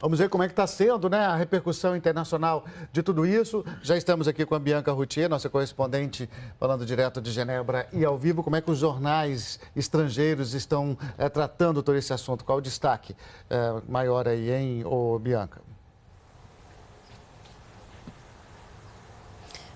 Vamos ver como é que está sendo, né, a repercussão internacional de tudo isso. Já estamos aqui com a Bianca Routier, nossa correspondente, falando direto de Genebra e ao vivo. Como é que os jornais estrangeiros estão tratando todo esse assunto? Qual o destaque maior aí, hein, Bianca?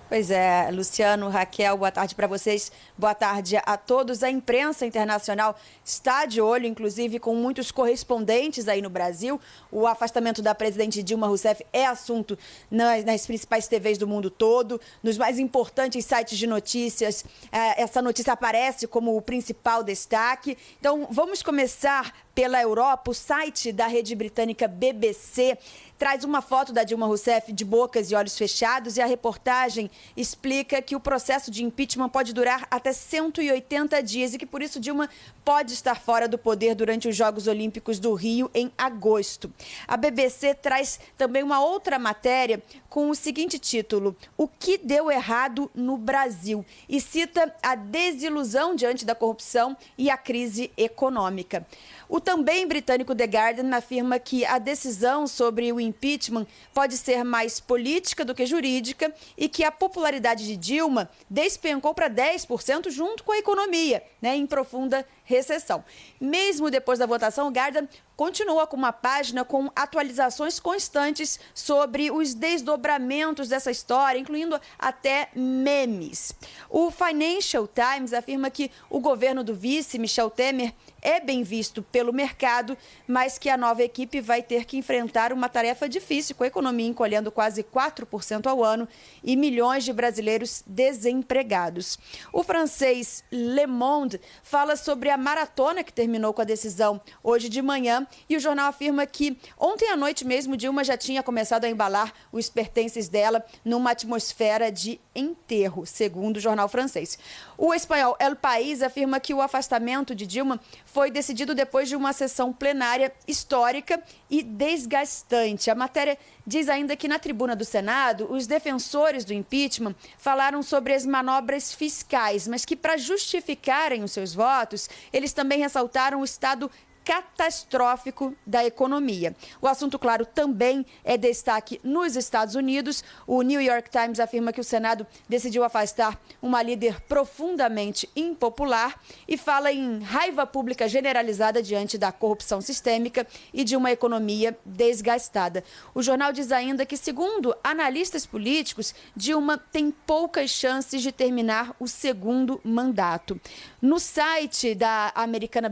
Pois é, Luciano, Raquel, boa tarde para vocês, boa tarde a todos. A imprensa internacional está de olho, inclusive com muitos correspondentes aí no Brasil. O afastamento da presidente Dilma Rousseff é assunto nas principais TVs do mundo todo, nos mais importantes sites de notícias. Essa notícia aparece como o principal destaque. Então, vamos começar pela Europa. O site da rede britânica BBC traz uma foto da Dilma Rousseff de bocas e olhos fechados e a reportagem explica que o processo de impeachment pode durar até 180 dias e que, por isso, Dilma pode estar fora do poder durante os Jogos Olímpicos do Rio em agosto. A BBC traz também uma outra matéria com o seguinte título: O que deu errado no Brasil? E cita a desilusão diante da corrupção e a crise econômica. O também britânico The Guardian afirma que a decisão sobre o impeachment pode ser mais política do que jurídica e que a popularidade de Dilma despencou para 10% junto com a economia, em profunda recessão. Mesmo depois da votação, o Guardian continua com uma página com atualizações constantes sobre os desdobramentos dessa história, incluindo até memes. O Financial Times afirma que o governo do vice, Michel Temer, é bem visto pelo mercado, mas que a nova equipe vai ter que enfrentar uma tarefa difícil, com a economia encolhendo quase 4% ao ano e milhões de brasileiros desempregados. O francês Le Monde fala sobre a maratona que terminou com a decisão hoje de manhã e o jornal afirma que ontem à noite mesmo Dilma já tinha começado a embalar os pertences dela numa atmosfera de enterro, segundo o jornal francês. O espanhol El País afirma que o afastamento de Dilma foi decidido depois de uma sessão plenária histórica e desgastante. A matéria diz ainda que na tribuna do Senado, os defensores do impeachment falaram sobre as manobras fiscais, mas que para justificarem os seus votos, eles também ressaltaram o estado catastrófico da economia. O assunto, claro, também é destaque nos Estados Unidos. O New York Times afirma que o Senado decidiu afastar uma líder profundamente impopular e fala em raiva pública generalizada diante da corrupção sistêmica e de uma economia desgastada. O jornal diz ainda que, segundo analistas políticos, Dilma tem poucas chances de terminar o segundo mandato. No site da americana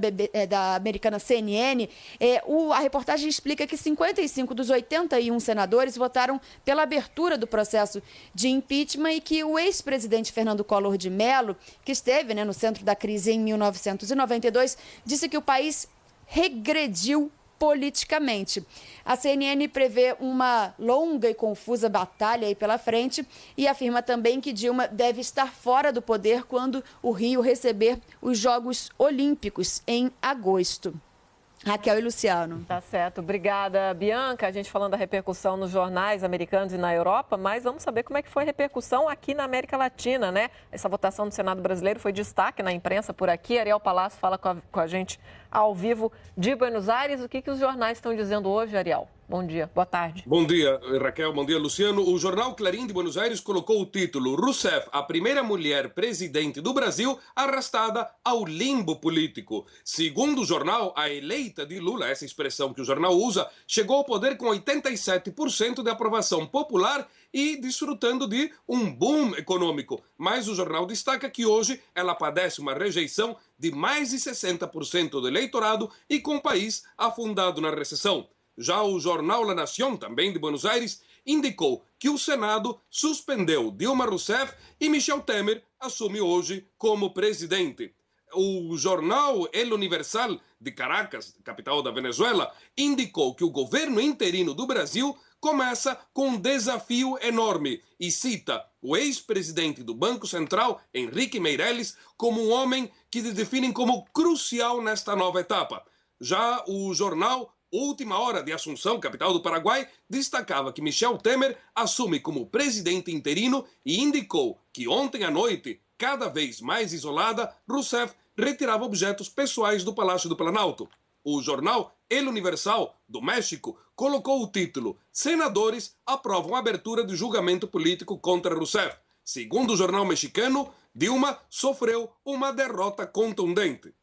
CNN, a reportagem explica que 55 dos 81 senadores votaram pela abertura do processo de impeachment e que o ex-presidente Fernando Collor de Mello, que esteve no centro da crise em 1992, disse que o país regrediu politicamente. A CNN prevê uma longa e confusa batalha aí pela frente e afirma também que Dilma deve estar fora do poder quando o Rio receber os Jogos Olímpicos em agosto. Raquel e Luciano. Tá certo. Obrigada, Bianca. A gente falando da repercussão nos jornais americanos e na Europa, mas vamos saber como é que foi a repercussão aqui na América Latina, né? Essa votação do Senado brasileiro foi destaque na imprensa por aqui. Ariel Palácio fala com a gente ao vivo de Buenos Aires. O que os jornais estão dizendo hoje, Ariel? Bom dia, boa tarde. Bom dia, Raquel, bom dia, Luciano. O jornal Clarim de Buenos Aires colocou o título: Rousseff, a primeira mulher presidente do Brasil, arrastada ao limbo político. Segundo o jornal, a eleita de Lula, essa expressão que o jornal usa, chegou ao poder com 87% de aprovação popular e desfrutando de um boom econômico. Mas o jornal destaca que hoje ela padece uma rejeição de mais de 60% do eleitorado e com o país afundado na recessão. Já o jornal La Nación, também de Buenos Aires, indicou que o Senado suspendeu Dilma Rousseff e Michel Temer assume hoje como presidente. O jornal El Universal de Caracas, capital da Venezuela, indicou que o governo interino do Brasil começa com um desafio enorme e cita o ex-presidente do Banco Central, Henrique Meirelles, como um homem que definem como crucial nesta nova etapa. Já o jornal Última Hora de Assunção, capital do Paraguai, destacava que Michel Temer assume como presidente interino e indicou que ontem à noite, cada vez mais isolada, Rousseff retirava objetos pessoais do Palácio do Planalto. O jornal El Universal, do México, colocou o título Senadores aprovam abertura de julgamento político contra Rousseff. Segundo o jornal mexicano, Dilma sofreu uma derrota contundente.